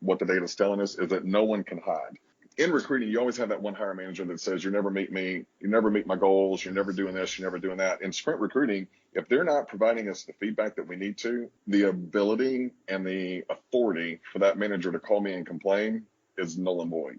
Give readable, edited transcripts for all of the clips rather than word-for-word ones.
what the data is telling us is that no one can hide. In recruiting, you always have that one hire manager that says, you never meet me, you never meet my goals, you're never doing this, you're never doing that. In sprint recruiting, if they're not providing us the feedback that we need to, the ability and the authority for that manager to call me and complain is null and void.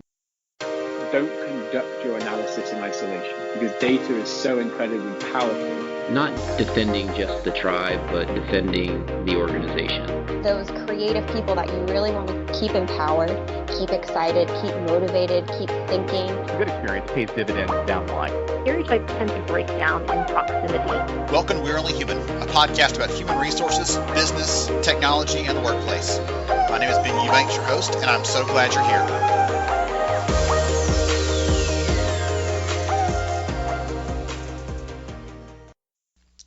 Don't conduct your analysis in isolation because data is so incredibly powerful. Not defending just the tribe, but defending the organization. Those creative people that you really want to keep empowered, keep excited, keep motivated, keep thinking. A good experience pays dividends down the line. Stereotypes tend to break down in proximity. Welcome to We're Only Human, a podcast about human resources, business, technology, and the workplace. My name is Ben Eubanks, your host, and I'm so glad you're here.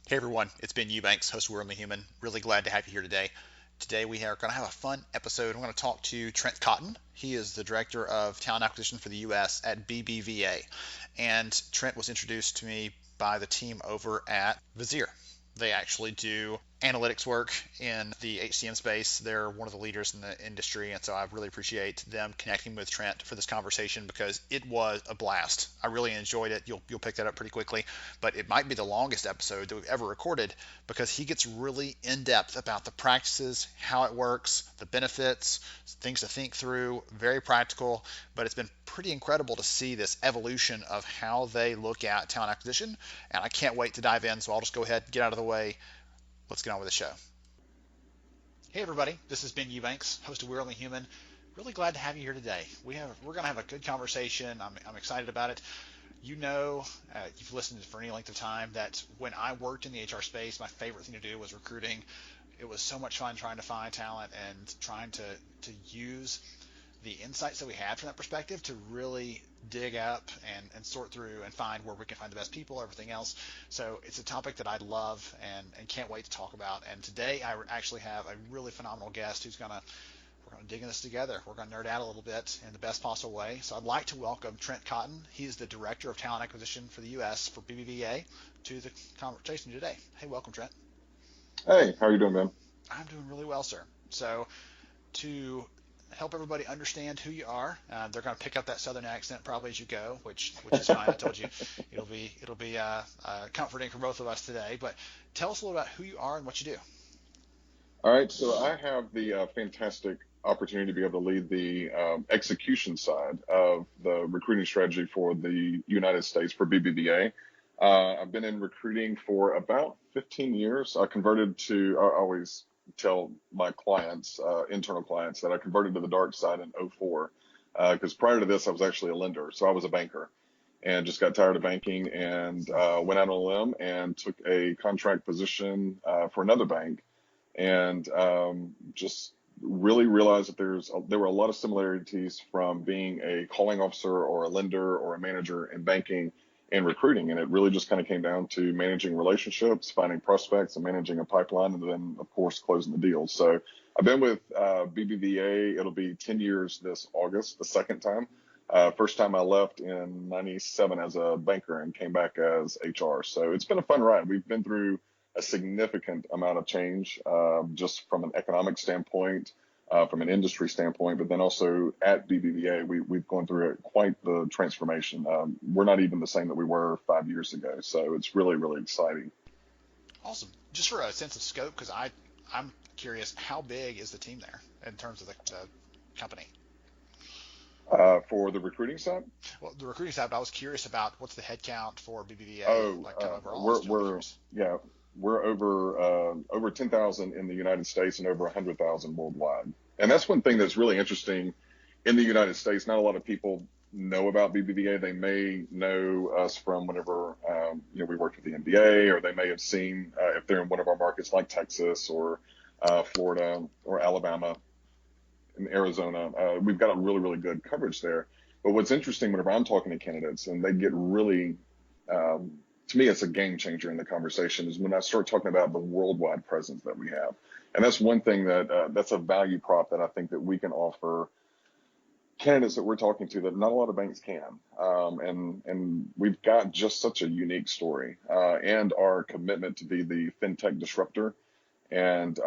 Hey everyone, it's Ben Eubanks, host of We're Only Human. Really glad to have you here today. Today we are going to have a fun episode. I'm going to talk to Trent Cotton. He is the Director of Talent Acquisition for the U.S. at BBVA. And Trent was introduced to me by the team over at Vizier. They actually do analytics work in the HCM space. They're one of the leaders in the industry, and so I really appreciate them connecting with Trent for this conversation because it was a blast. I really enjoyed it. You'll pick that up pretty quickly, but it might be the longest episode that we've ever recorded because he gets really in-depth about the practices, how it works, the benefits, things to think through, very practical, but it's been pretty incredible to see this evolution of how they look at talent acquisition, and I can't wait to dive in, so I'll just go ahead and get out of the way. Let's get on with the show. Hey everybody, this is Ben Eubanks, host of We're Only Human. Really glad to have you here today. We're going to have a good conversation. I'm excited about it. You know, you've listened for any length of time that when I worked in the HR space, my favorite thing to do was recruiting. It was so much fun trying to find talent and trying to use the insights that we had from that perspective to really dig up and sort through and find where we can find the best people, everything else. So it's a topic that I love and can't wait to talk about. And today I actually have a really phenomenal guest we're going to dig in this together. We're going to nerd out a little bit in the best possible way. So I'd like to welcome Trent Cotton. He's the Director of Talent Acquisition for the U.S. for BBVA to the conversation today. Hey, welcome, Trent. Hey, how are you doing, man? I'm doing really well, sir. So to help everybody understand who you are, they're going to pick up that southern accent probably as you go, which is fine. I told you it'll be comforting for both of us today. But tell us a little about who you are and what you do. All right, so I have the fantastic opportunity to be able to lead the execution side of the recruiting strategy for the United States for BBVA. I've been in recruiting for about 15 years. I always tell my clients, internal clients, that I converted to the dark side in 2004 because prior to this I was actually a lender, so I was a banker and just got tired of banking and went out on a limb and took a contract position for another bank and just really realized that there were a lot of similarities from being a calling officer or a lender or a manager in banking and recruiting, and it really just kind of came down to managing relationships, finding prospects, and managing a pipeline, and then, of course, closing the deals. So I've been with BBVA. It'll be 10 years this August, the second time. First time I left in 97 as a banker and came back as HR. So it's been a fun ride. We've been through a significant amount of change just from an economic standpoint, from an industry standpoint, but then also at BBVA, we've gone through quite the transformation. We're not even the same that we were 5 years ago, so it's really, really exciting. Awesome. Just for a sense of scope, because I'm curious, how big is the team there in terms of the company? For the recruiting side? Well, the recruiting side, but I was curious about what's the headcount for BBVA? Overall. We're over 10,000 in the United States and over 100,000 worldwide. And that's one thing that's really interesting in the United States. Not a lot of people know about BBVA. They may know us from whenever we worked with the NBA, or they may have seen if they're in one of our markets like Texas or Florida or Alabama and Arizona. We've got a really, really good coverage there. But what's interesting whenever I'm talking to candidates and they get really to me, it's a game changer in the conversation is when I start talking about the worldwide presence that we have. And that's one thing that's a value prop that I think that we can offer candidates that we're talking to that not a lot of banks can. And we've got just such a unique story and our commitment to be the fintech disruptor. And,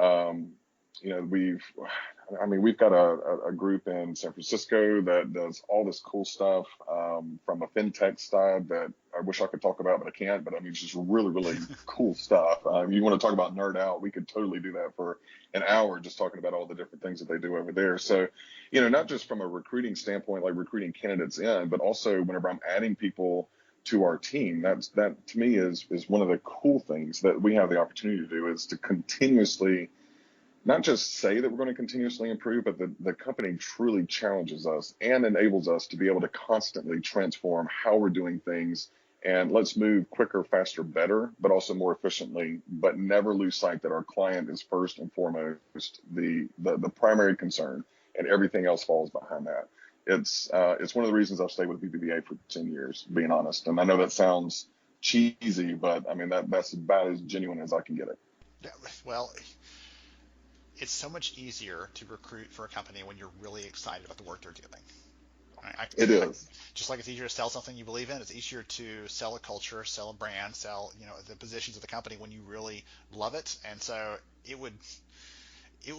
I mean, we've got a group in San Francisco that does all this cool stuff from a fintech side that I wish I could talk about, but I can't. But I mean, it's just really, really cool stuff. You want to talk about nerd out? We could totally do that for an hour, just talking about all the different things that they do over there. So, not just from a recruiting standpoint, like recruiting candidates in, but also whenever I'm adding people to our team, that to me is one of the cool things that we have the opportunity to do, is to continuously not just say that we're going to continuously improve, but the company truly challenges us and enables us to be able to constantly transform how we're doing things. And let's move quicker, faster, better, but also more efficiently, but never lose sight that our client is first and foremost the primary concern, and everything else falls behind that. It's one of the reasons I've stayed with BBVA for 10 years, being honest. And I know that sounds cheesy, but I mean, that's about as genuine as I can get it. Yeah, well, it's so much easier to recruit for a company when you're really excited about the work they're doing. It is. Just like it's easier to sell something you believe in, it's easier to sell a culture, sell a brand, sell the positions of the company when you really love it. And so it would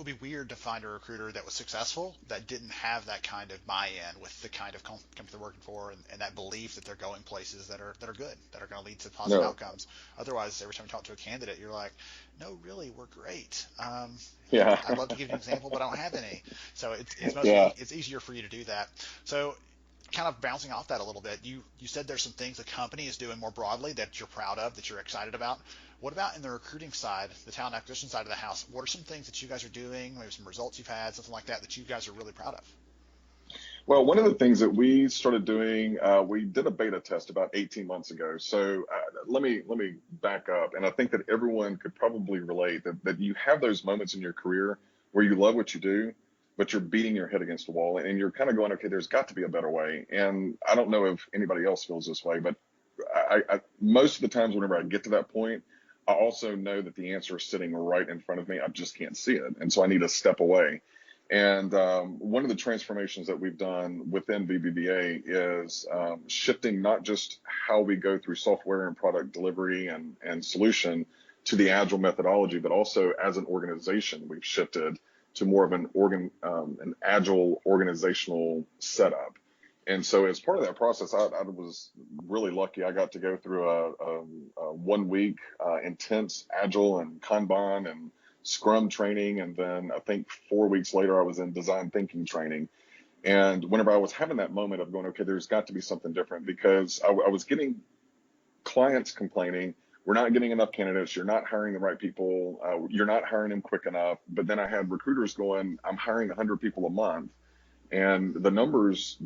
be weird to find a recruiter that was successful that didn't have that kind of buy-in with the kind of company they're working for, and that belief that they're going places that are good, that are going to lead to positive outcomes. Otherwise, every time you talk to a candidate, you're like, no, really, we're great. Yeah. I'd love to give you an example, but I don't have any. So it's easier for you to do that. So kind of bouncing off that a little bit, you said there's some things the company is doing more broadly that you're proud of, that you're excited about. What about in the recruiting side, the talent acquisition side of the house? What are some things that you guys are doing, maybe some results you've had, something like that you guys are really proud of? Well, one of the things that we started doing, we did a beta test about 18 months ago. So let me back up. And I think that everyone could probably relate that you have those moments in your career where you love what you do, but you're beating your head against the wall and you're kind of going, okay, there's got to be a better way. And I don't know if anybody else feels this way, but I most of the times whenever I get to that point, I also know that the answer is sitting right in front of me. I just can't see it. And so I need to step away. And one of the transformations that we've done within BBVA is shifting not just how we go through software and product delivery and solution to the Agile methodology, but also as an organization, we've shifted to more of an Agile organizational setup. And so as part of that process, I was really lucky. I got to go through a 1 week intense Agile and Kanban and Scrum training. And then I think 4 weeks later, I was in design thinking training. And whenever I was having that moment of going, okay, there's got to be something different, because I was getting clients complaining, we're not getting enough candidates. You're not hiring the right people. You're not hiring them quick enough. But then I had recruiters going, I'm hiring 100 people a month. And the numbers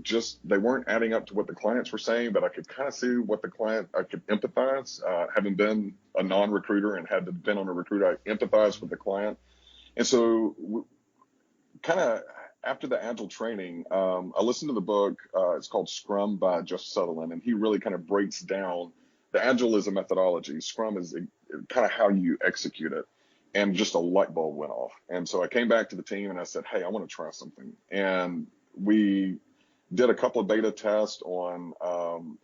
they weren't adding up to what the clients were saying, but I could kind of see what I could empathize, having been a non-recruiter and had been on a recruiter, I empathize with the client. And so kind of after the Agile training, I listened to the book, it's called Scrum by Jeff Sutherland, and he really kind of breaks down the Agile is a methodology. Scrum is kind of how you execute it. And just a light bulb went off. And so I came back to the team and I said, hey, I want to try something. And we did a couple of beta tests on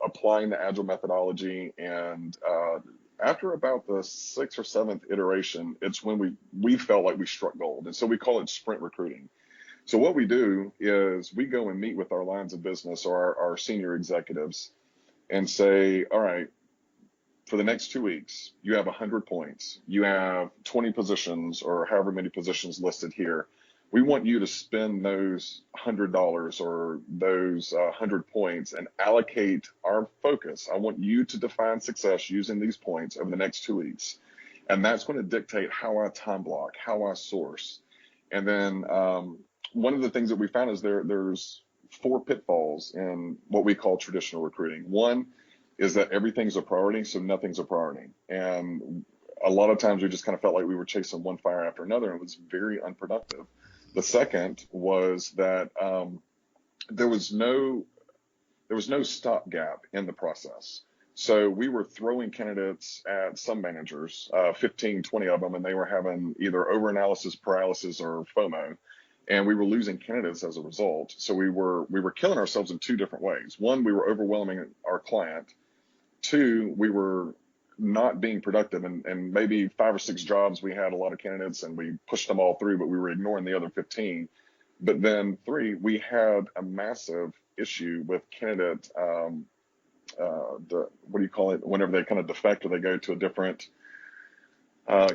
applying the Agile methodology. And after about the 6th or 7th iteration, it's when we felt like we struck gold. And so we call it sprint recruiting. So what we do is we go and meet with our lines of business or our senior executives and say, all right, for the next 2 weeks, you have 100 points. You have 20 positions or however many positions listed here. We want you to spend those $100 or those 100 points and allocate our focus. I want you to define success using these points over the next 2 weeks. And that's going to dictate how I time block, how I source. And then one of the things that we found is there's 4 pitfalls in what we call traditional recruiting. One is that everything's a priority, so nothing's a priority. And a lot of times we just kind of felt like we were chasing one fire after another, and it was very unproductive. The second was that there was no stopgap in the process. So we were throwing candidates at some managers, 15, 20 of them, and they were having either overanalysis, paralysis, or FOMO. And we were losing candidates as a result. So we were killing ourselves in 2 different ways. One, we were overwhelming our client. 2, we were not being productive, and maybe 5 or 6 jobs we had a lot of candidates and we pushed them all through, but we were ignoring the other 15. But then three, we had a massive issue with candidate, what do you call it, whenever they kind of defect or they go to a different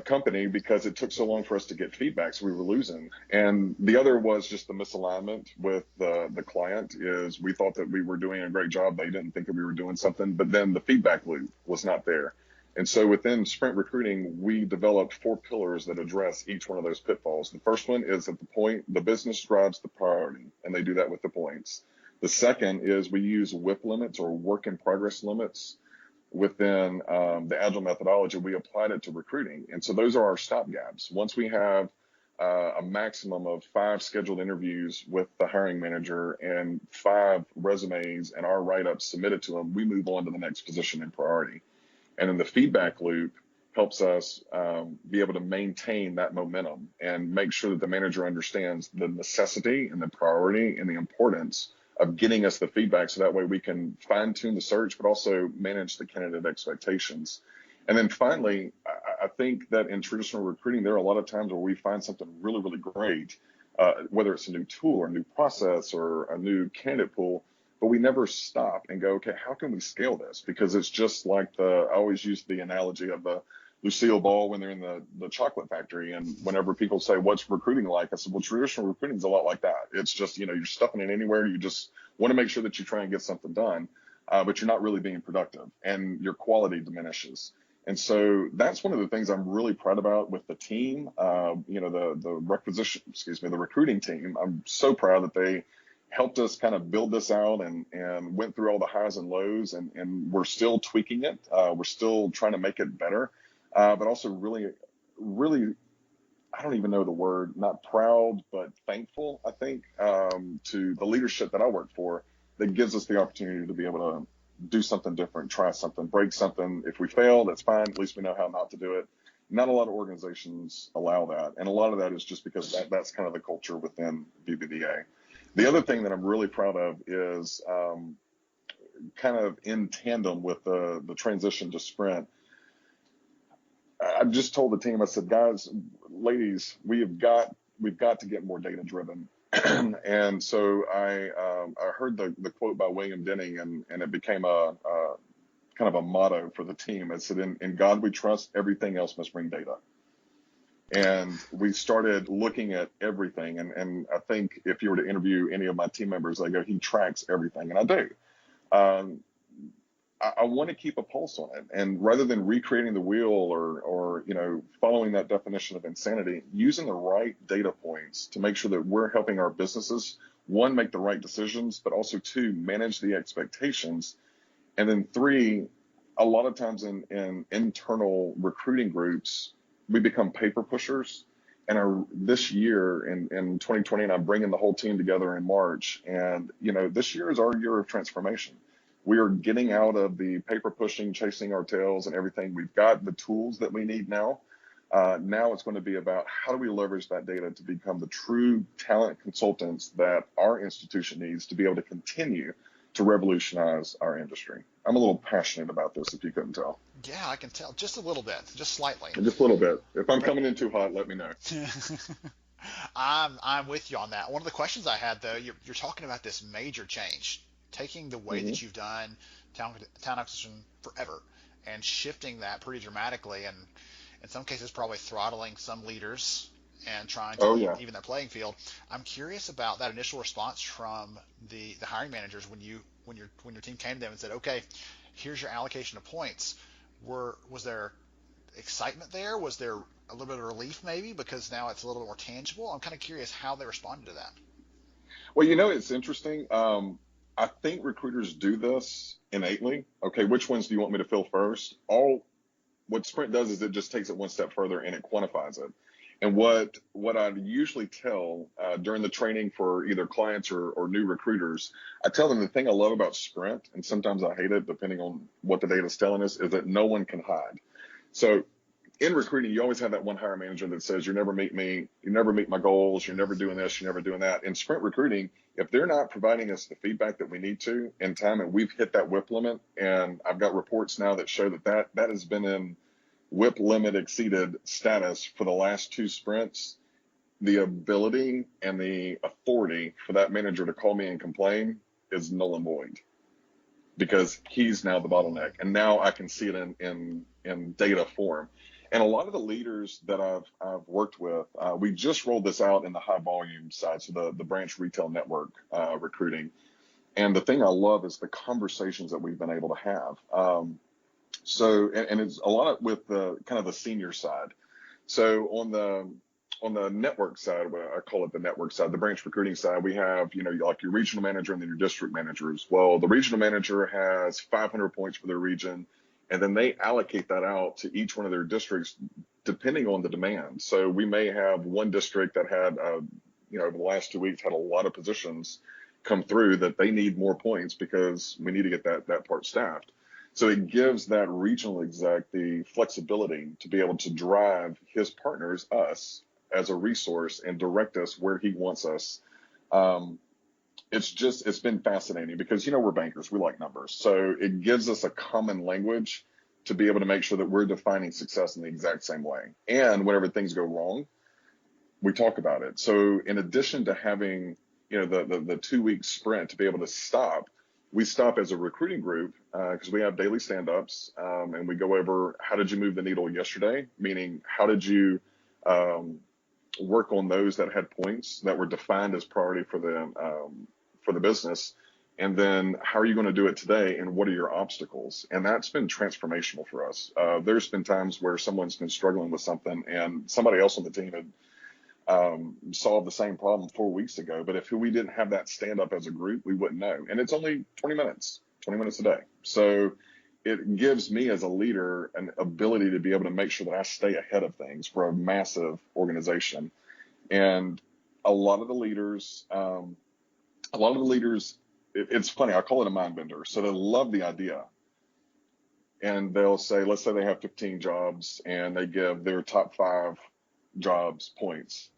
company, because it took so long for us to get feedback, so we were losing. And the other was just the misalignment with the client. Is we thought that we were doing a great job, they didn't think that we were doing something, but then the feedback loop was not there. And so within sprint recruiting, we developed 4 pillars that address each one of those pitfalls. The first one is at the point the business drives the priority, and they do that with the points. The second is we use WIP limits, or work in progress limits, within the Agile methodology. We applied it to recruiting. And so those are our stopgaps. Once we have a maximum of 5 scheduled interviews with the hiring manager and 5 resumes and our write-ups submitted to them, we move on to the next position in priority. And then the feedback loop helps us be able to maintain that momentum and make sure that the manager understands the necessity and the priority and the importance of getting us the feedback, so that way we can fine tune the search, but also manage the candidate expectations. And then finally, I think that in traditional recruiting, there are a lot of times where we find something really, really great, whether it's a new tool or a new process or a new candidate pool, but we never stop and go, okay, how can we scale this? Because it's just like I always use the analogy of the Lucille Ball when they're in the chocolate factory. And whenever people say, what's recruiting like? I said, well, traditional recruiting is a lot like that. It's just, you're stuffing it anywhere. You just want to make sure that you try and get something done, but you're not really being productive and your quality diminishes. And so that's one of the things I'm really proud about with the team. The recruiting team. I'm so proud that they helped us kind of build this out and went through all the highs and lows, and we're still tweaking it. We're still trying to make it better, but also really, really, I don't even know the word, not proud, but thankful, I think, to the leadership that I work for, that gives us the opportunity to be able to do something different, try something, break something. If we fail, that's fine. At least we know how not to do it. Not a lot of organizations allow that. And a lot of that is just because that's kind of the culture within BBVA. The other thing that I'm really proud of is kind of in tandem with the transition to sprint. I just told the team, I said, guys, ladies, we've got to get more data driven. And so I heard the quote by William Denning, and it became a kind of a motto for the team. It said, in God we trust, everything else must bring data. And we started looking at everything. And I think if you were to interview any of my team members, they go, he tracks everything. And I do. I want to keep a pulse on it. And rather than recreating the wheel or following that definition of insanity, using the right data points to make sure that we're helping our businesses, 1, make the right decisions, but also 2, manage the expectations. And then 3, a lot of times in internal recruiting groups, we become paper pushers. And this year in 2020, and I'm bringing the whole team together in March, and this year is our year of transformation. We are getting out of the paper pushing, chasing our tails and everything. We've got the tools that we need now. Now it's going to be about how do we leverage that data to become the true talent consultants that our institution needs to be able to continue to revolutionize our industry. I'm a little passionate about this, if you couldn't tell. Yeah, I can tell. Just a little bit, just slightly. Just a little bit. If I'm coming in too hot, let me know. I'm with you on that. One of the questions I had, though, you're talking about this major change, taking the way that you've done talent acquisition forever and shifting that pretty dramatically, and in some cases probably throttling some leaders and trying to even that playing field. I'm curious about that initial response from the hiring managers when your team came to them and said, okay, here's your allocation of points. Was there excitement there? Was there a little bit of relief maybe because now it's a little bit more tangible? I'm kind of curious how they responded to that. Well, it's interesting. I think recruiters do this innately. Okay, which ones do you want me to fill first? What Sprint does is it just takes it one step further and it quantifies it. And what I usually tell during the training for either clients or new recruiters, I tell them the thing I love about Sprint, and sometimes I hate it depending on what the data is telling us, is that no one can hide. So in recruiting, you always have that one hiring manager that says, you never meet me, you never meet my goals, you're never doing this, you're never doing that. In Sprint recruiting, if they're not providing us the feedback that we need to in time, and we've hit that WIP limit, and I've got reports now that show that has been in WIP limit exceeded status for the last 2 sprints, the ability and the authority for that manager to call me and complain is null and void, because he's now the bottleneck, and now I can see it in data form. And a lot of the leaders that I've worked with, we just rolled this out in the high volume side, so the branch retail network recruiting. And the thing I love is the conversations that we've been able to have. And it's a lot with the kind of the senior side. So on the network side, I call it the network side, the branch recruiting side, we have, like your regional manager and then your district managers. Well, the regional manager has 500 points for their region, and then they allocate that out to each one of their districts depending on the demand. So we may have one district that had, over the last 2 weeks had a lot of positions come through that they need more points because we need to get that part staffed. So it gives that regional exec the flexibility to be able to drive his partners, us, as a resource and direct us where he wants us. It's been fascinating because, we're bankers, we like numbers. So it gives us a common language to be able to make sure that we're defining success in the exact same way. And whenever things go wrong, we talk about it. So in addition to having, the 2 week sprint to be able to stop, we stop as a recruiting group because we have daily stand-ups, and we go over how did you move the needle yesterday, meaning how did you work on those that had points that were defined as priority for the business, and then how are you going to do it today, and what are your obstacles? And that's been transformational for us. There's been times where someone's been struggling with something and somebody else on the team had solved the same problem 4 weeks ago, but if we didn't have that stand up as a group, we wouldn't know. And it's only 20 minutes a day. So it gives me as a leader an ability to be able to make sure that I stay ahead of things for a massive organization. And a lot of the leaders, it's funny, I call it a mind bender. So they love the idea. And they'll say, let's say they have 15 jobs and they give their top 5 jobs points.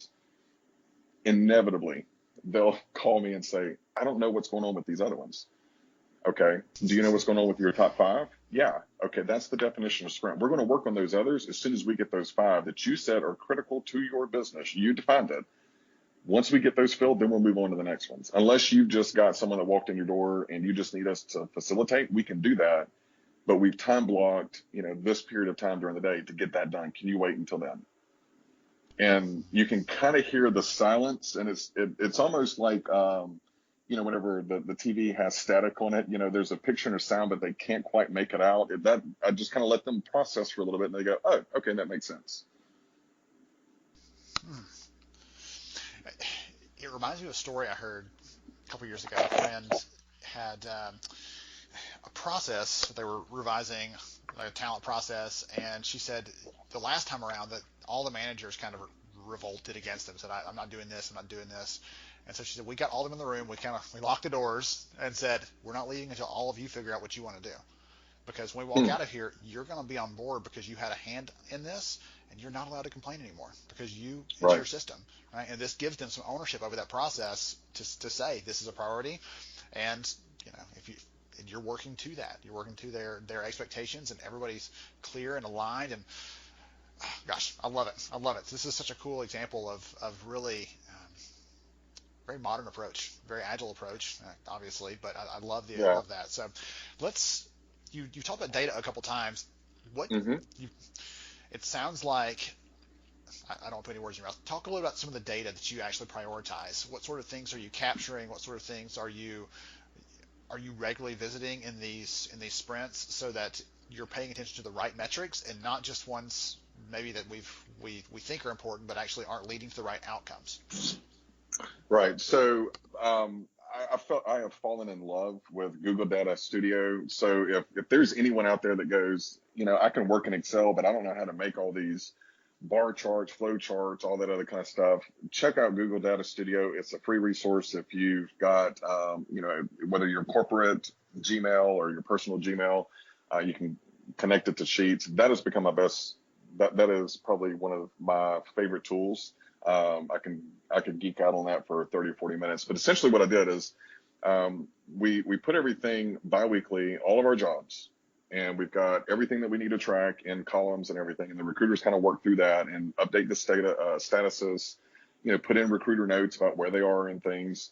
Inevitably, they'll call me and say, I don't know what's going on with these other ones. Okay. Do you know what's going on with your top 5? Yeah. Okay. That's the definition of sprint. We're going to work on those others as soon as we get those 5 that you said are critical to your business. You defined it. Once we get those filled, then we'll move on to the next ones. Unless you've just got someone that walked in your door and you just need us to facilitate, we can do that. But we've time blocked, this period of time during the day to get that done. Can you wait until then? And you can kind of hear the silence, and it's almost like, whenever the TV has static on it, there's a picture and a sound, but they can't quite make it out. I just kind of let them process for a little bit, and they go, oh, okay, that makes sense. It reminds me of a story I heard a couple years ago. A friend had a process, they were revising a talent process, and she said the last time around that all the managers kind of revolted against them, said, I'm not doing this, I'm not doing this. And so she said, we got all of them in the room, we locked the doors and said, we're not leaving until all of you figure out what you want to do. Because when we walk out of here, you're going to be on board because you had a hand in this, and you're not allowed to complain anymore because it's right. Your system, right? And this gives them some ownership over that process to say this is a priority, and if you're working to that, you're working to their expectations, and everybody's clear and aligned. And gosh, I love it. This is such a cool example of really very modern approach, very agile approach, obviously, but I love love that. So you talked about data a couple times. It sounds like, I don't put any words in your mouth. Talk a little about some of the data that you actually prioritize. What sort of things are you capturing? What sort of things are you regularly visiting in these sprints so that you're paying attention to the right metrics and not just ones maybe that we think are important but actually aren't leading to the right outcomes? Right. So I have fallen in love with Google Data Studio. So if there's anyone out there that goes, I can work in Excel, but I don't know how to make all these bar charts, flow charts, all that other kind of stuff, check out Google Data Studio. It's a free resource. If you've got, whether your corporate Gmail or your personal Gmail, you can connect it to Sheets. That has become my best. That is probably one of my favorite tools. I could geek out on that for 30 or 40 minutes. But essentially what I did is we put everything biweekly, all of our jobs, and we've got everything that we need to track in columns and everything. And the recruiters kind of work through that and update the statuses, put in recruiter notes about where they are and things.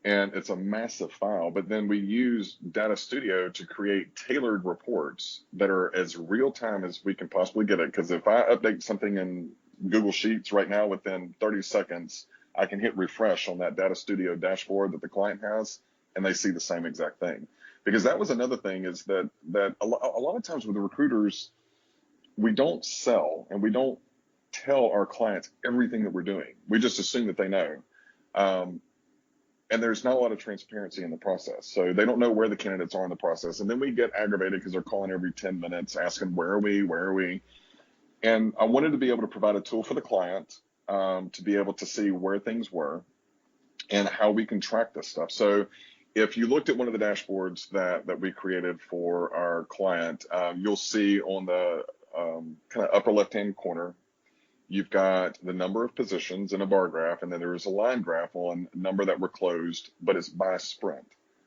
And it's a massive file, but then we use Data Studio to create tailored reports that are as real time as we can possibly get it. Because if I update something in Google Sheets right now, within 30 seconds, I can hit refresh on that Data Studio dashboard that the client has, and they see the same exact thing. Because that was another thing, is that a lot of times with the recruiters, we don't sell and we don't tell our clients everything that we're doing. We just assume that they know. And there's not a lot of transparency in the process. So they don't know where the candidates are in the process. And then we get aggravated because they're calling every 10 minutes asking, where are we? And I wanted to be able to provide a tool for the client to be able to see where things were and how we can track this stuff. So if you looked at one of the dashboards that we created for our client, you'll see on the kind of upper left-hand corner, you've got the number of positions in a bar graph, and then there is a line graph on number that were closed, but it's by sprint.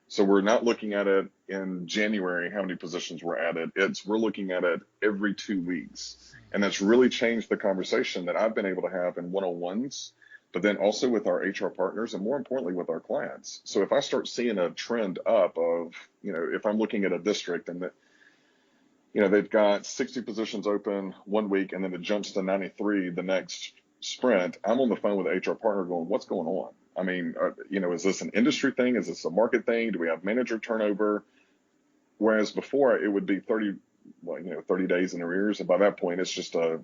So we're not looking at it in January, how many positions were added. We're looking at it every 2 weeks. And that's really changed the conversation that I've been able to have in one-on-ones, but then also with our HR partners and more importantly with our clients. So if I start seeing a trend up of, if I'm looking at a district and that, they've got 60 positions open 1 week and then it jumps to 93 the next sprint, I'm on the phone with the HR partner going, what's going on? I mean, is this an industry thing? Is this a market thing? Do we have manager turnover? Whereas before it would be 30 days in arrears. And by that point, it's just a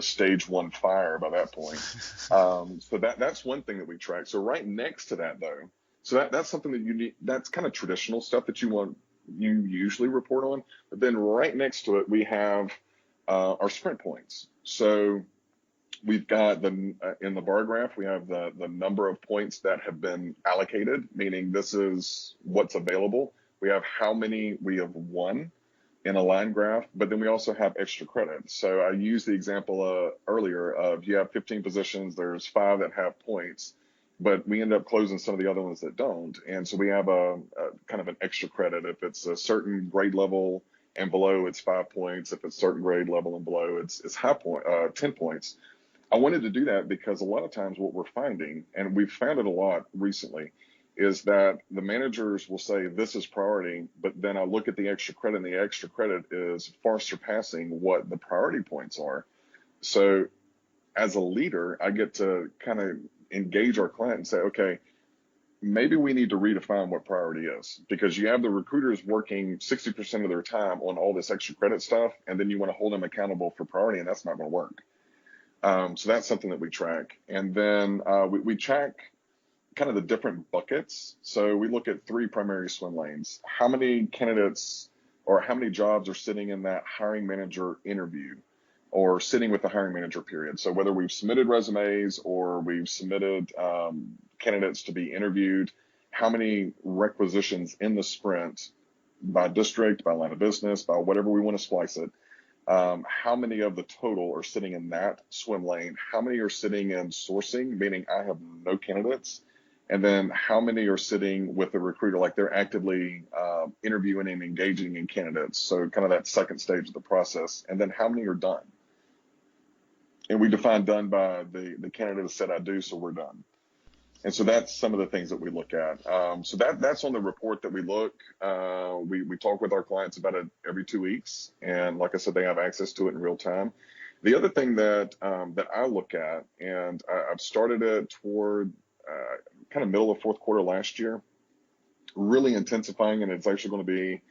stage 1 fire by that point. So that's one thing that we track. So right next to that though, so that's something that you need, that's kind of traditional stuff that you usually report on, but then right next to it, we have our sprint points. So we've got in the bar graph, we have the number of points that have been allocated, meaning this is what's available. We have how many we have won in a line graph, but then we also have extra credit. So I used the example earlier of you have 15 positions, there's 5 that have points, but we end up closing some of the other ones that don't. And so we have a kind of an extra credit. If it's a certain grade level and below, it's 5 points. If it's certain grade level and below, it's 10 points. I wanted to do that because a lot of times what we're finding, and we've found it a lot recently, is that the managers will say this is priority, but then I look at the extra credit and the extra credit is far surpassing what the priority points are. So as a leader, I get to kind of engage our client and say, okay, maybe we need to redefine what priority is, because you have the recruiters working 60% of their time on all this extra credit stuff, and then you want to hold them accountable for priority, and that's not going to work. So that's something that we track. And then we track kind of the different buckets. So we look at 3 primary swim lanes. How many candidates or how many jobs are sitting in that hiring manager interview or sitting with the hiring manager period. So whether we've submitted resumes or we've submitted candidates to be interviewed, how many requisitions in the sprint by district, by line of business, by whatever we want to splice it, how many of the total are sitting in that swim lane? How many are sitting in sourcing, meaning I have no candidates? And then how many are sitting with the recruiter, like they're actively interviewing and engaging in candidates? So kind of that second stage of the process. And then how many are done? And we define done by the candidate said I do, so we're done. And so that's some of the things that we look at. So that's on the report that we look. We talk with our clients about it every 2 weeks. And like I said, they have access to it in real time. The other thing that I look at, and I've started it toward kind of middle of fourth quarter last year, really intensifying, and it's actually going to be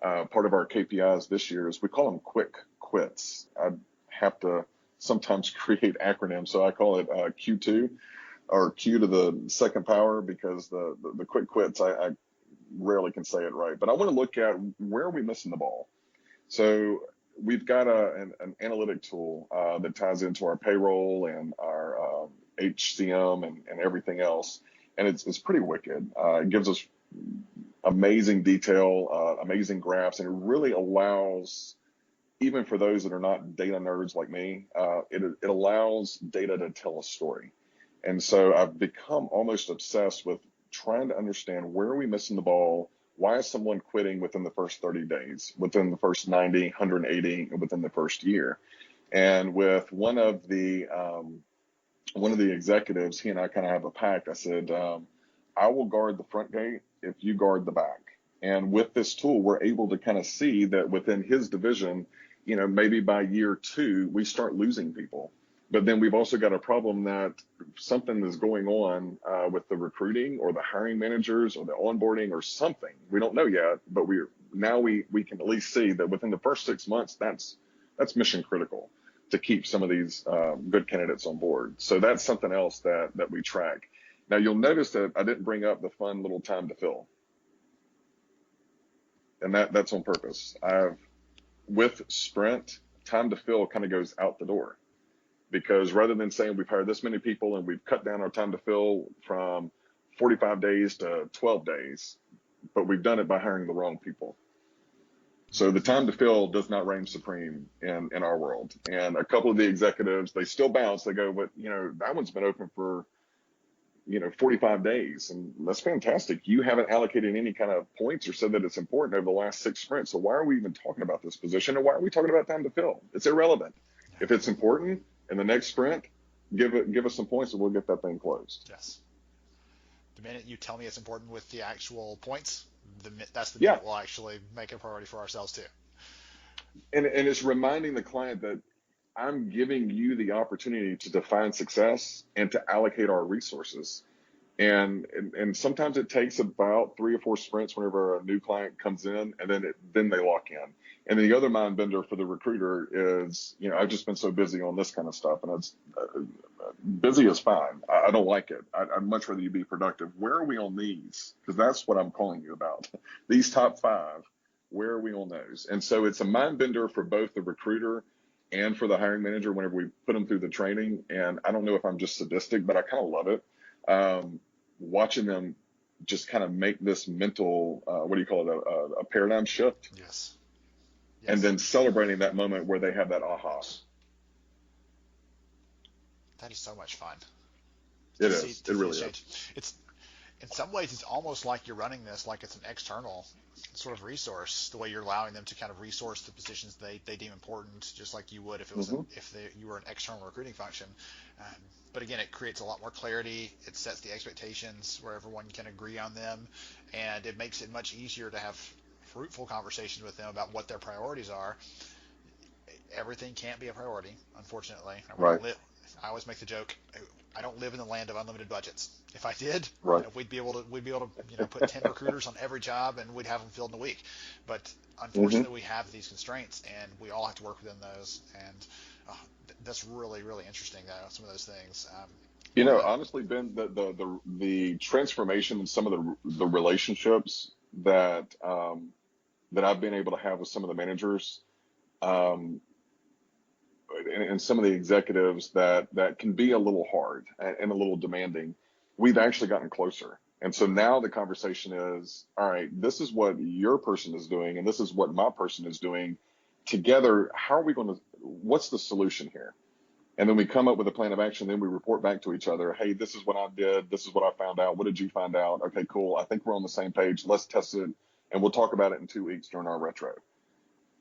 part of our KPIs this year, is we call them quick quits. I have to sometimes create acronyms, so I call it Q2, or Q to the second power, because the quick quits, I rarely can say it right. But I want to look at where are we missing the ball. So we've got an analytic tool that ties into our payroll and our HCM and everything else. And it's pretty wicked. It gives us amazing detail, amazing graphs, and it really allows, even for those that are not data nerds like me, it allows data to tell a story. And so I've become almost obsessed with trying to understand where are we missing the ball? Why is someone quitting within the first 30 days, within the first 90, 180, within the first year? And with one of the one of the executives, he and I kind of have a pact. I said, I will guard the front gate if you guard the back. And with this tool, we're able to kind of see that within his division, maybe by year 2, we start losing people. But then we've also got a problem that something is going on with the recruiting or the hiring managers or the onboarding or something. We don't know yet, but we can at least see that within the first 6 months, that's mission critical to keep some of these good candidates on board. So that's something else that we track. Now, you'll notice that I didn't bring up the fun little time to fill. And that's on purpose. With Sprint, time to fill kind of goes out the door, because rather than saying we've hired this many people and we've cut down our time to fill from 45 days to 12 days, but we've done it by hiring the wrong people. So the time to fill does not reign supreme in our world. And a couple of the executives, they still bounce. They go, but that one's been open for 45 days. And that's fantastic. You haven't allocated any kind of points or said that it's important over the last 6 sprints. So why are we even talking about this position? And why are we talking about time to fill? It's irrelevant. If it's important in the next sprint, give us some points and we'll get that thing closed. Yes. The minute you tell me it's important with the actual points, that's the minute we'll actually make a priority for ourselves too. And it's reminding the client that I'm giving you the opportunity to define success and to allocate our resources. And sometimes it takes about 3 or 4 sprints whenever a new client comes in, and then they lock in. And the other mind bender for the recruiter is, I've just been so busy on this kind of stuff, and it's busy is fine. I don't like it. I'd much rather you be productive. Where are we on these? Because that's what I'm calling you about. These top 5, where are we on those? And so it's a mind bender for both the recruiter and for the hiring manager whenever we put them through the training. And I don't know if I'm just sadistic, but I kind of love it. Watching them just kind of make this mental, what do you call it, a paradigm shift. Yes. And then celebrating that moment where they have that aha. That is so much fun. It is. It really is. It's in some ways, it's almost like you're running this like it's an external sort of resource, the way you're allowing them to kind of resource the positions they deem important, just like you would if it was you were an external recruiting function. But again, it creates a lot more clarity. It sets the expectations where everyone can agree on them, and it makes it much easier to have fruitful conversations with them about what their priorities are. Everything can't be a priority, unfortunately. Right. I always make the joke, I don't live in the land of unlimited budgets. If I did, we'd be able to put 10 recruiters on every job and we'd have them filled in a week. But unfortunately, we have these constraints and we all have to work within those. And that's really, really interesting, though, some of those things. Honestly, Ben, the transformation in some of the relationships that I've been able to have with some of the managers, and some of the executives that can be a little hard and a little demanding, we've actually gotten closer. And so now the conversation is, all right, this is what your person is doing, and this is what my person is doing. Together, how are we going to, what's the solution here? And then we come up with a plan of action. Then we report back to each other. Hey, this is what I did. This is what I found out. What did you find out? Okay, cool. I think we're on the same page. Let's test it. And we'll talk about it in 2 weeks during our retro.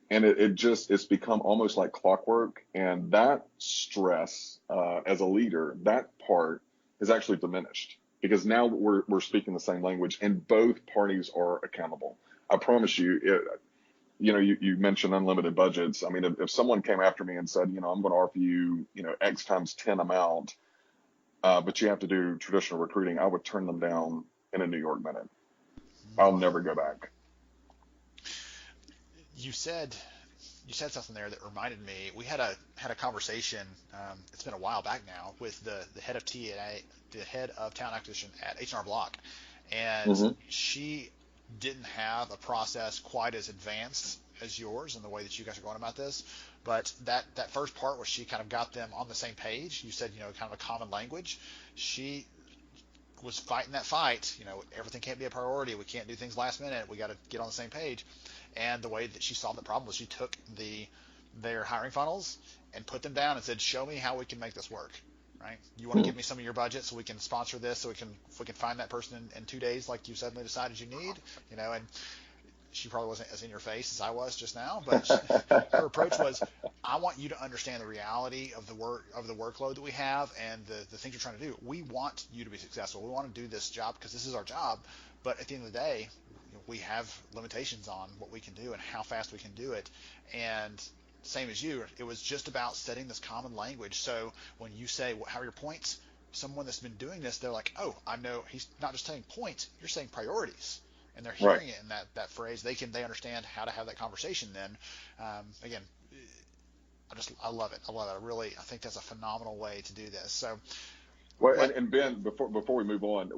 And it's become almost like clockwork. And that stress as a leader, that part is actually diminished because now we're speaking the same language and both parties are accountable. I promise you, you mentioned unlimited budgets. I mean, if someone came after me and said, I'm going to offer you, X times 10 amount, but you have to do traditional recruiting, I would turn them down in a New York minute. I'll never go back. You said something there that reminded me. We had a conversation. It's been a while back now with the head of TA, the head of talent acquisition at H&R Block, and she didn't have a process quite as advanced as yours in the way that you guys are going about this. But that first part where she kind of got them on the same page, you said, kind of a common language. She was fighting that fight. Everything can't be a priority. We can't do things last minute. We got to get on the same page. And the way that she solved the problem was she took their hiring funnels and put them down and said, show me how we can make this work. Right? You want to give me some of your budget so we can sponsor this, so we can find that person in 2 days like you suddenly decided you need, and she probably wasn't as in your face as I was just now, but her approach was, I want you to understand the reality of the workload that we have and the things you're trying to do. We want you to be successful. We want to do this job because this is our job. But at the end of the day, we have limitations on what we can do and how fast we can do it. And same as you, it was just about setting this common language. So when you say, well, how are your points? Someone that's been doing this, they're like, oh, I know he's not just saying points, you're saying priorities. And they're hearing it in that phrase. They understand how to have that conversation then. Again, I love it. I think that's a phenomenal way to do this. So, well, and Ben, before we move on,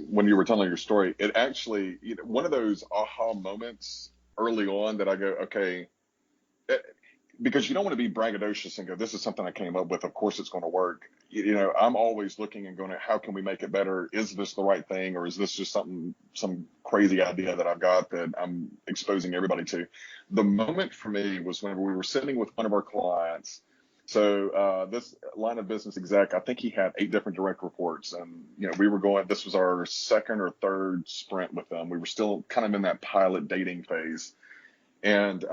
when you were telling your story, it actually, one of those aha moments early on that I go, okay, because you don't want to be braggadocious and go, this is something I came up with. Of course it's going to work. I'm always looking and going, how can we make it better? Is this the right thing? Or is this just some crazy idea that I've got that I'm exposing everybody to? The moment for me was whenever we were sitting with one of our clients. So this line of business exec, I think he had 8 different direct reports. And, this was our second or third sprint with them. We were still kind of in that pilot dating phase. And,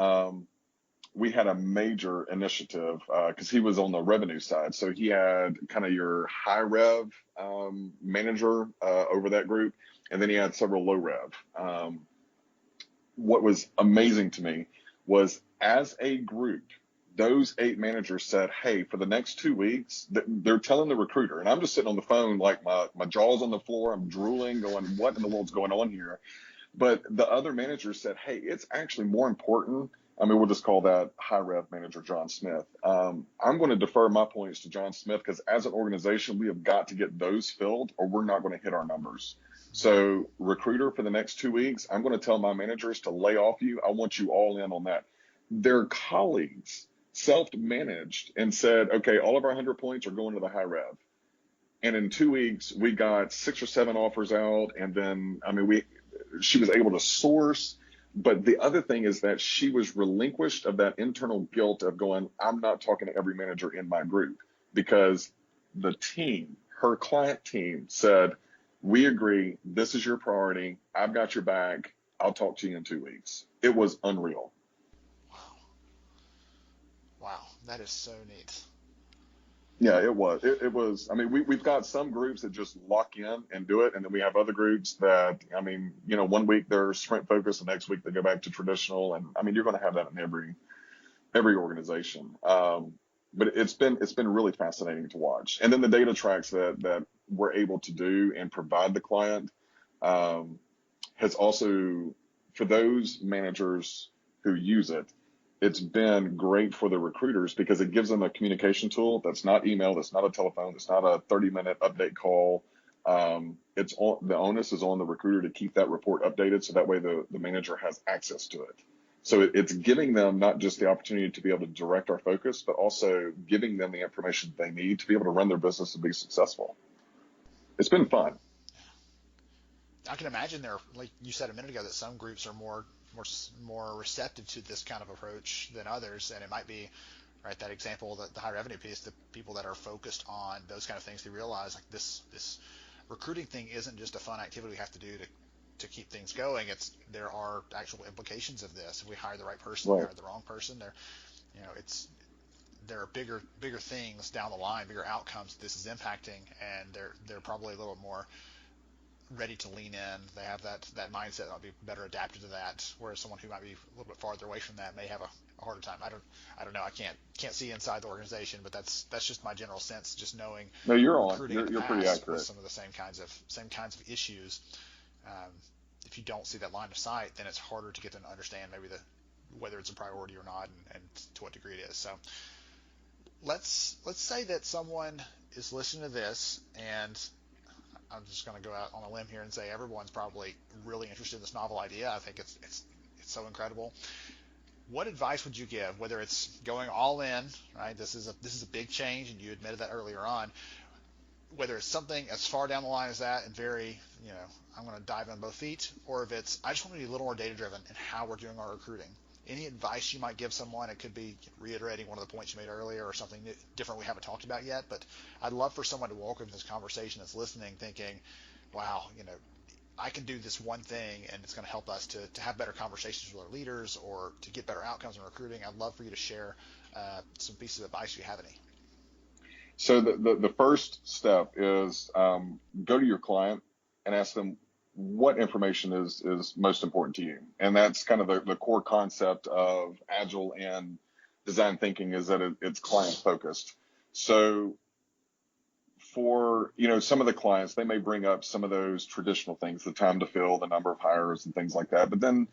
we had a major initiative because he was on the revenue side. So he had kind of your high rev manager over that group, and then he had several low rev. What was amazing to me was, as a group, those 8 managers said, hey, for the next 2 weeks, they're telling the recruiter, and I'm just sitting on the phone like my jaw's on the floor, I'm drooling, going, what in the world's going on here? But the other managers said, hey, it's actually more important. We'll just call that high rev manager John Smith. I'm going to defer my points to John Smith because as an organization, we have got to get those filled or we're not going to hit our numbers. So recruiter, for the next 2 weeks, I'm going to tell my managers to lay off you. I want you all in on that. Their colleagues self-managed and said, okay, all of our 100 points are going to the high rev. And in 2 weeks, we got 6 or 7 offers out. And then, she was able to source. But the other thing is that she was relinquished of that internal guilt of going, I'm not talking to every manager in my group, because the team, her client team, said, we agree, this is your priority. I've got your back. I'll talk to you in 2 weeks. It was unreal. Wow. That is so neat. Yeah, it was. It was. We've got some groups that just lock in and do it. And then we have other groups that, 1 week they're sprint focused, the next week they go back to traditional. And you're going to have that in every organization. But it's been really fascinating to watch. And then the data tracks that we're able to do and provide the client has also, for those managers who use it, it's been great for the recruiters because it gives them a communication tool that's not email, that's not a telephone, that's not a 30-minute update call. The onus is on the recruiter to keep that report updated so that way the manager has access to it. So it's giving them not just the opportunity to be able to direct our focus, but also giving them the information they need to be able to run their business and be successful. It's been fun. I can imagine there, like you said a minute ago, that some groups are more receptive to this kind of approach than others, and it might be right that example, that the high revenue piece, the people that are focused on those kind of things, they realize like this recruiting thing isn't just a fun activity we have to do to keep things going. There are actual implications of this. If we hire the right person, we hire the wrong person, there are bigger things down the line, bigger outcomes this is impacting, and they're probably a little more ready to lean in. They have that mindset that'll be better adapted to that, whereas someone who might be a little bit farther away from that may have a harder time. I don't know. I can't see inside the organization, but that's just my general sense, just knowing. No, you're recruiting on. You're pretty accurate. With some of the same kinds of issues. If you don't see that line of sight, then it's harder to get them to understand maybe whether it's a priority or not, and to what degree it is. So let's say that someone is listening to this, and I'm just going to go out on a limb here and say everyone's probably really interested in this novel idea. I think it's so incredible. What advice would you give, whether it's going all in, right? This is a big change, and you admitted that earlier on. Whether it's something as far down the line as that and very, I'm going to dive on both feet, or if it's, I just want to be a little more data driven in how we're doing our recruiting. Any advice you might give someone? It could be reiterating one of the points you made earlier or something different we haven't talked about yet, but I'd love for someone to walk into this conversation that's listening thinking, wow, I can do this one thing and it's going to help us to have better conversations with our leaders or to get better outcomes in recruiting, I'd love for you to share some pieces of advice if you have any. So the first step is go to your client and ask them what information is most important to you. And that's kind of the core concept of Agile and design thinking, is that it's client focused. So for, some of the clients, they may bring up some of those traditional things, the time to fill, the number of hires and things like that. But then,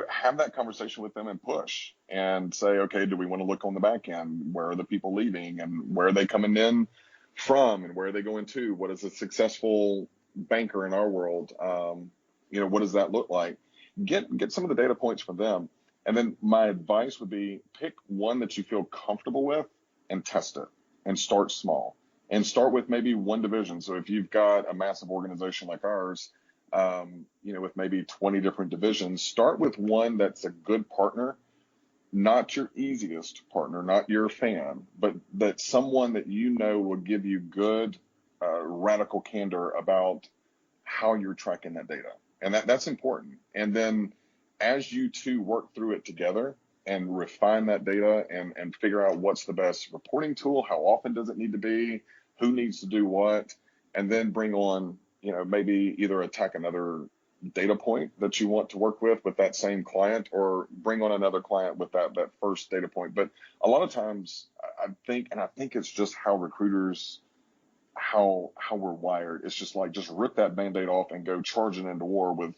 have that conversation with them and push and say, okay, do we want to look on the back end? Where are the people leaving and where are they coming in from and where are they going to? What is a successful banker in our world? What does that look like? Get some of the data points from them. And then my advice would be pick one that you feel comfortable with and test it and start small. And start with maybe one division. So if you've got a massive organization like ours, with maybe 20 different divisions, start with one that's a good partner, not your easiest partner, not your fan, but that's someone that will give you good, radical candor about how you're tracking that data. And that's important. And then as you two work through it together and refine that data and figure out what's the best reporting tool, how often does it need to be, who needs to do what, and then bring on, maybe either attack another data point that you want to work with that same client, or bring on another client with that first data point. But a lot of times I think it's just how recruiters, how we're wired. It's just rip that Band-Aid off and go charging into war with,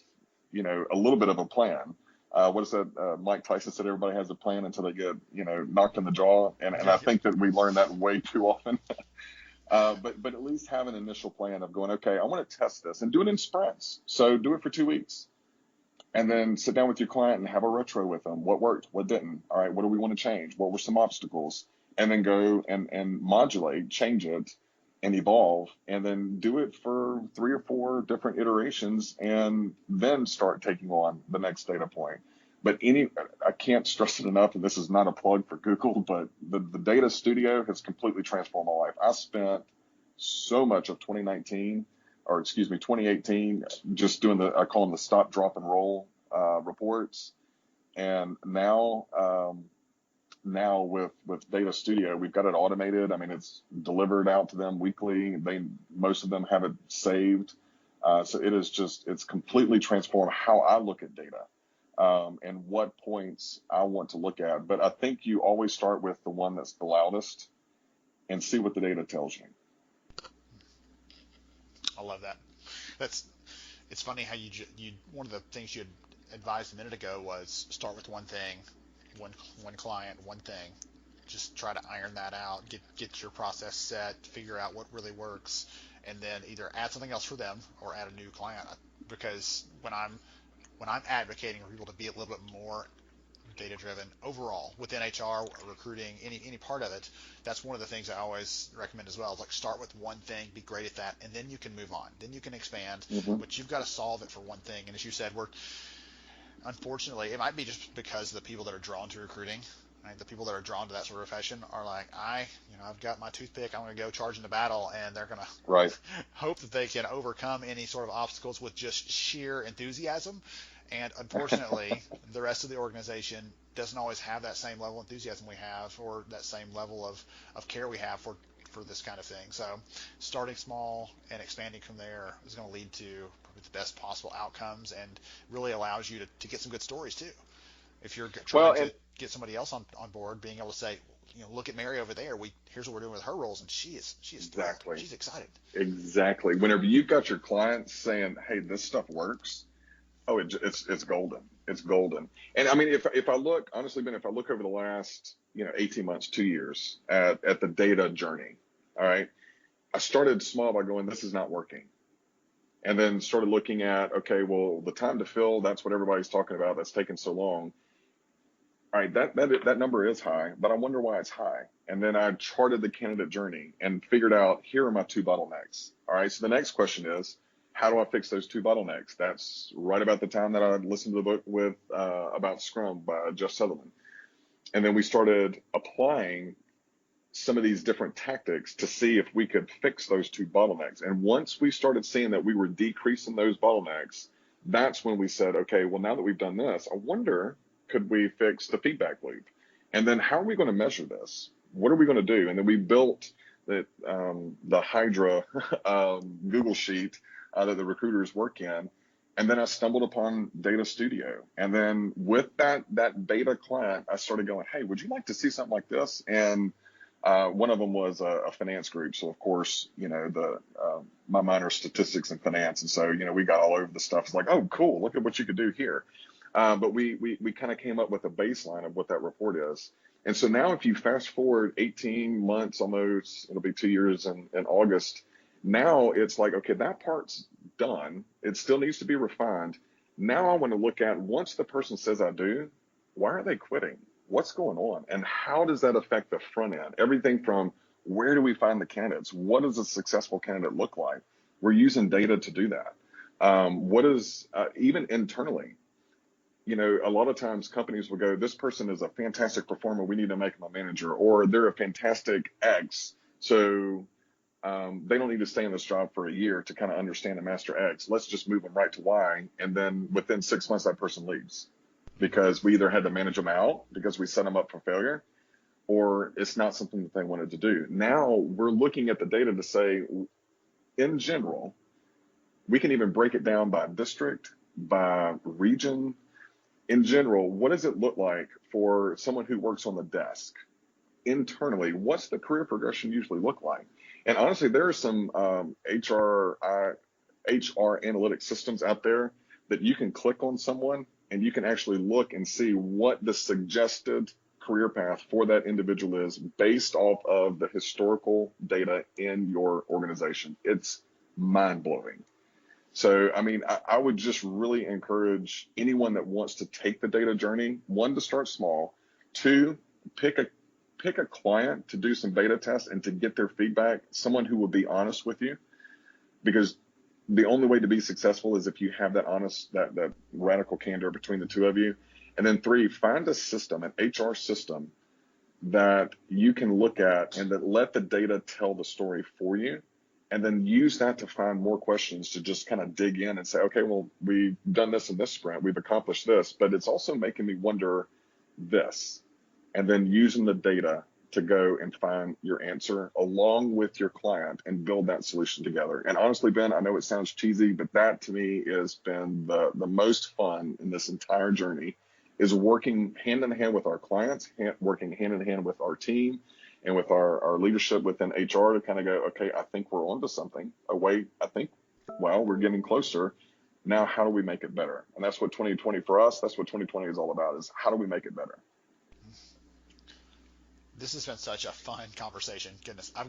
a little bit of a plan. What is that? Mike Tyson said everybody has a plan until they get, knocked in the jaw. And I think that we learn that way too often. But at least have an initial plan of going, okay, I want to test this and do it in sprints. So do it for 2 weeks and then sit down with your client and have a retro with them. What worked? What didn't? All right. What do we want to change? What were some obstacles? And then go and modulate, change it and evolve, and then do it for 3 or 4 different iterations and then start taking on the next data point. But I can't stress it enough, and this is not a plug for Google, but the data studio has completely transformed my life. I spent so much of 2018, just doing I call them the stop, drop, and roll reports. And now with Data Studio, we've got it automated. I mean, it's delivered out to them weekly. Most of them have it saved. So it's completely transformed how I look at data. And what points I want to look at. But I think you always start with the one that's the loudest and see what the data tells you. I love that. It's funny how you one of the things you had advised a minute ago was start with one thing, one client, one thing. Just try to iron that out, get your process set, figure out what really works, and then either add something else for them or add a new client. Because when I'm advocating for people to be a little bit more data-driven overall within HR, recruiting, any part of it, that's one of the things I always recommend as well. Is start with one thing, be great at that, and then you can move on. Then you can expand, but you've got to solve it for one thing. And as you said, unfortunately, it might be just because the people that are drawn to recruiting, right, the people that are drawn to that sort of profession are like, I've got my toothpick, I'm going to go charge into battle, and they're going to hope that they can overcome any sort of obstacles with just sheer enthusiasm. And unfortunately, the rest of the organization doesn't always have that same level of enthusiasm we have, or that same level of care we have for this kind of thing. So starting small and expanding from there is going to lead to probably the best possible outcomes, and really allows you to get some good stories too. If you're trying to get somebody else on board, being able to say, look at Mary over there. Here's what we're doing with her roles, and she is exactly thrilled. She's excited. Exactly. Whenever you've got your clients saying, "Hey, this stuff works," it's golden. It's golden. And I mean, if I look honestly, Ben, if I look over the last 18 months, 2 years at the data journey, all right, I started small by going, this is not working. And then started looking at, okay, well, the time to fill, that's what everybody's talking about. That's taken so long. All right, that number is high, but I wonder why it's high. And then I charted the candidate journey and figured out, here are my 2 bottlenecks. All right, so the next question is, how do I fix those 2 bottlenecks? That's right about the time that I listened to the book with about Scrum by Jeff Sutherland. And then we started applying some of these different tactics to see if we could fix those two bottlenecks. And once we started seeing that we were decreasing those bottlenecks, that's when we said, okay, well, now that we've done this, I wonder, could we fix the feedback loop? And then how are we going to measure this? What are we going to do? And then we built the Hydra Google sheet that the recruiters work in. And then I stumbled upon Data Studio. And then with that beta client, I started going, hey, would you like to see something like this? And one of them was a finance group. So, of course, my minor is statistics and finance. And so, we got all over the stuff. It's like, oh, cool, look at what you could do here. But we kind of came up with a baseline of what that report is. And so now if you fast forward 18 months, almost, it'll be 2 years in August. Now it's like, okay, that part's done. It still needs to be refined. Now I want to look at, once the person says I do, why are they quitting? What's going on? And how does that affect the front end? Everything from where do we find the candidates? What does a successful candidate look like? We're using data to do that. What is, even internally, a lot of times companies will go, this person is a fantastic performer, we need to make them a manager, or they're a fantastic X, so they don't need to stay in this job for a year to kind of understand and master X. Let's just move them right to Y. And then within 6 months, that person leaves because we either had to manage them out because we set them up for failure, or it's not something that they wanted to do. Now we're looking at the data to say, in general, we can even break it down by district, by region. In general, what does it look like for someone who works on the desk? Internally, what's the career progression usually look like? And honestly, there are some HR analytic systems out there that you can click on someone and you can actually look and see what the suggested career path for that individual is based off of the historical data in your organization. It's mind-blowing. So, I would just really encourage anyone that wants to take the data journey, one, to start small, two, pick a client to do some beta tests and to get their feedback, someone who will be honest with you, because the only way to be successful is if you have that honest, that radical candor between the two of you. And then three, find a system, an HR system that you can look at and that let the data tell the story for you. And then use that to find more questions to just kind of dig in and say, okay, well, we've done this in this sprint, we've accomplished this, but it's also making me wonder this. And then using the data to go and find your answer along with your client and build that solution together. And honestly, Ben, I know it sounds cheesy, but that to me has been the most fun in this entire journey, is working hand in hand with our clients, working hand in hand with our team, and with our leadership within HR to kind of go, okay, I think we're onto something. Oh, wait, we're getting closer. Now, how do we make it better? And that's what 2020 for us, that's what 2020 is all about, is how do we make it better? This has been such a fun conversation. Goodness, I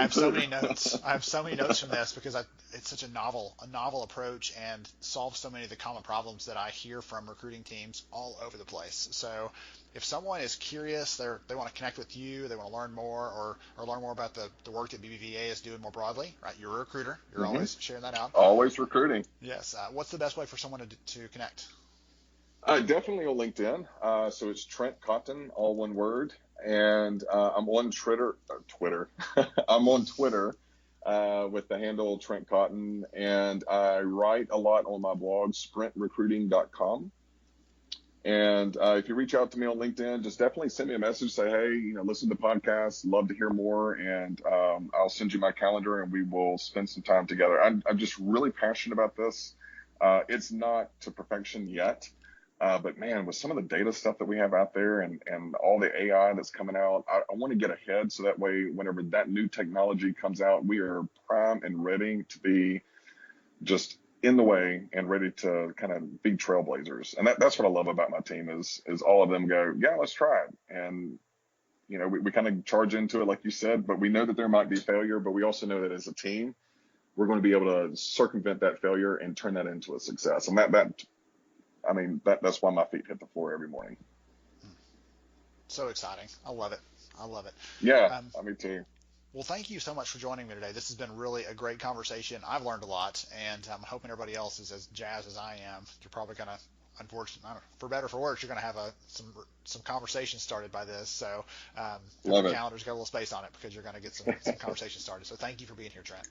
have so many notes. I have so many notes from this because it's such a novel approach and solves so many of the common problems that I hear from recruiting teams all over the place. So if someone is curious, they want to connect with you, they want to learn more or learn more about the work that BBVA is doing more broadly, right? You're a recruiter. You're always sharing that out. Always recruiting. Yes. What's the best way for someone to connect? Definitely on LinkedIn. So it's Trent Cotton, all one word. And I'm on Twitter. I'm on Twitter with the handle Trent Cotton. And I write a lot on my blog, sprintrecruiting.com. And if you reach out to me on LinkedIn, just definitely send me a message. Say, hey, listen to the podcast. Love to hear more. And I'll send you my calendar and we will spend some time together. I'm just really passionate about this. It's not to perfection yet. But man, with some of the data stuff that we have out there and all the AI that's coming out, I want to get ahead so that way, whenever that new technology comes out, we are prime and ready to be just in the way and ready to kind of be trailblazers. And that's what I love about my team is all of them go, yeah, let's try it. And, we kind of charge into it, like you said, but we know that there might be failure, but we also know that as a team, we're going to be able to circumvent that failure and turn that into a success. And that's why my feet hit the floor every morning. So exciting. I love it. Yeah, me too. Well, thank you so much for joining me today. This has been really a great conversation. I've learned a lot, and I'm hoping everybody else is as jazzed as I am. You're probably going to unfortunately, for better or for worse, you're going to have some conversation started by this. So Love your it. calendar's got a little space on it because you're going to get some conversation started. So thank you for being here, Trent.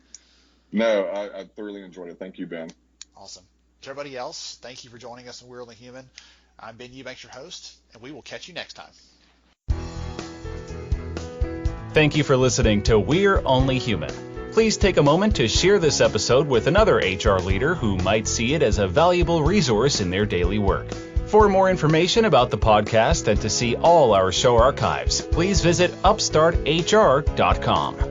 No, I thoroughly enjoyed it. Thank you, Ben. Awesome. To everybody else, thank you for joining us on We're Only Human. I'm Ben Eubanks, your host, and we will catch you next time. Thank you for listening to We're Only Human. Please take a moment to share this episode with another HR leader who might see it as a valuable resource in their daily work. For more information about the podcast and to see all our show archives, please visit upstarthr.com.